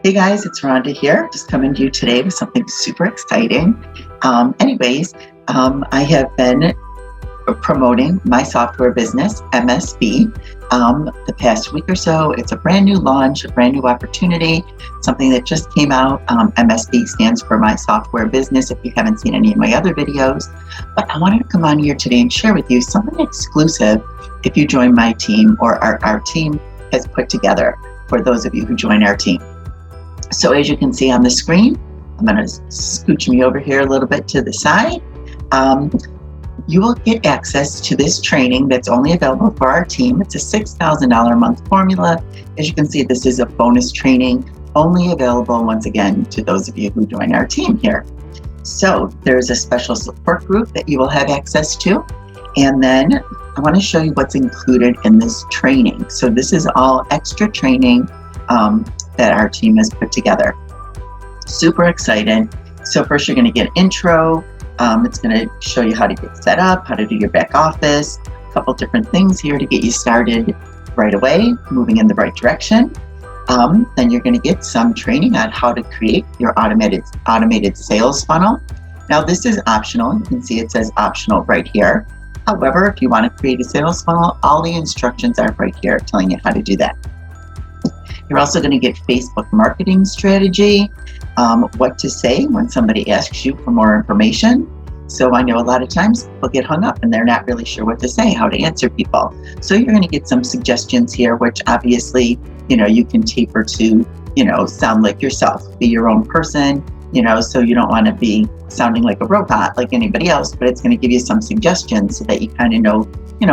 Hey guys, it's Rhonda here, just coming to you today with something super exciting. I have been promoting my software business, MSB, the past week or so. It's a brand new launch, a brand new opportunity, something that just came out. MSB stands for my software business, if you haven't seen any of my other videos. But I wanted to come on here today and share with you something exclusive if you join my team, or our team has put together for those of you who join our team. So as you can see on the screen, I'm going to scooch me over here a little bit to the side. You will get access to this training that's only available for our team. It's a $6,000 a month formula. As you can see, this is a bonus training only available, once again, to those of you who join our team here. So there's a special support group that you will have access to. And then I want to show you what's included in this training. So this is all extra training that our team has put together. Super excited. So first you're going to get intro. It's going to show you how to get set up, how to do your back office, a couple different things here to get you started right away, moving in the right direction. Then you're going to get some training on how to create your automated sales funnel. Now this is optional. You can see it says optional right here. However, if you want to create a sales funnel, all the instructions are right here telling you how to do that. You're also going to get Facebook marketing strategy, what to say when somebody asks you for more information. So I know a lot of times people get hung up and they're not really sure what to say, how to answer people. So you're going to get some suggestions here, which obviously, you can taper to, sound like yourself, be your own person, so you don't want to be sounding like a robot like anybody else, but it's going to give you some suggestions so that you kind of know,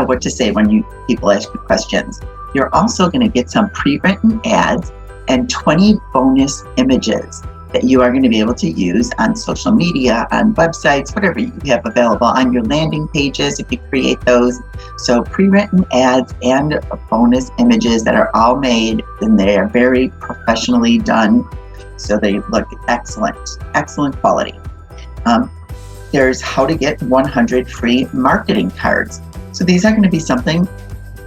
what to say when people ask you questions. You're also going to get some pre-written ads and 20 bonus images that you are going to be able to use on social media, on websites, whatever you have available, on your landing pages if you create those. So pre-written ads and bonus images that are all made, and they are very professionally done. So they look excellent quality. There's how to get 100 free marketing cards. So these are going to be something,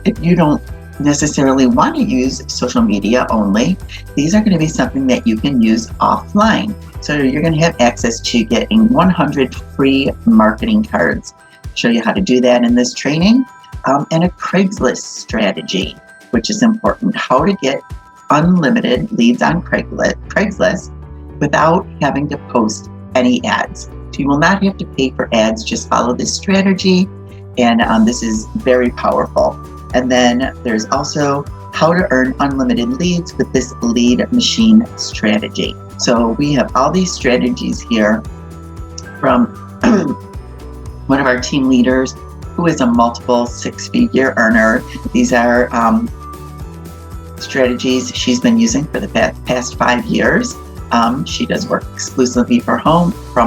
if you don't necessarily want to use social media only, these are going to be something that you can use offline. So you're going to have access to getting 100 free marketing cards. Show you how to do that in this training, and a Craigslist strategy, which is important. How to get unlimited leads on Craigslist without having to post any ads. So you will not have to pay for ads, just follow this strategy, and this is very powerful. And then there's also how to earn unlimited leads with this lead machine strategy. So we have all these strategies here from one of our team leaders who is a multiple six-figure earner. These are strategies she's been using for the past 5 years. She does work exclusively from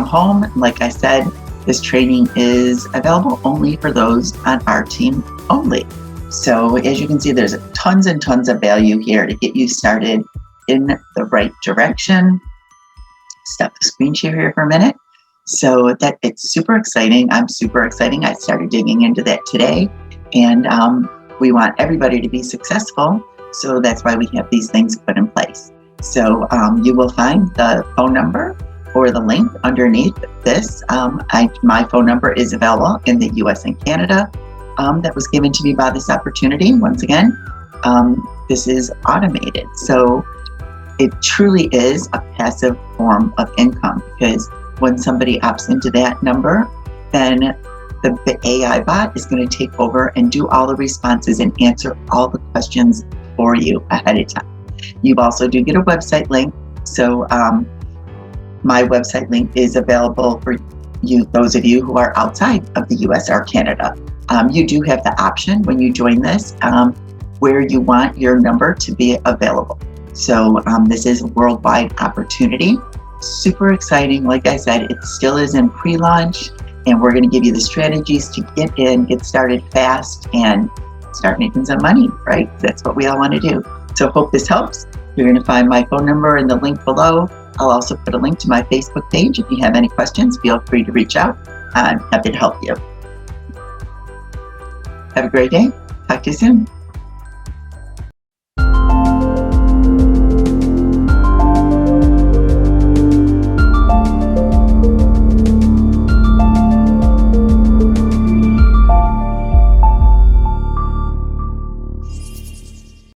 home. Like I said, this training is available only for those on our team only. So as you can see, there's tons and tons of value here to get you started in the right direction. Stop the screen share here for a minute. So that it's super exciting. I'm super excited. I started digging into that today, and we want everybody to be successful. So that's why we have these things put in place. So you will find the phone number or the link underneath this. My phone number is available in the US and Canada. That was given to me by this opportunity. Once again, this is automated. So it truly is a passive form of income, because when somebody opts into that number, then the AI bot is going to take over and do all the responses and answer all the questions for you ahead of time. You also do get a website link. So my website link is available for you, those of you who are outside of the US or Canada. You do have the option when you join this where you want your number to be available. So this is a worldwide opportunity. Super exciting. Like I said, it still is in pre-launch, and we're going to give you the strategies to get started fast and start making some money, right? That's what we all want to do. So hope this helps. You're going to find my phone number in the link below. I'll also put a link to my Facebook page. If you have any questions, feel free to reach out. I'm happy to help you. Have a great day. Talk to you soon.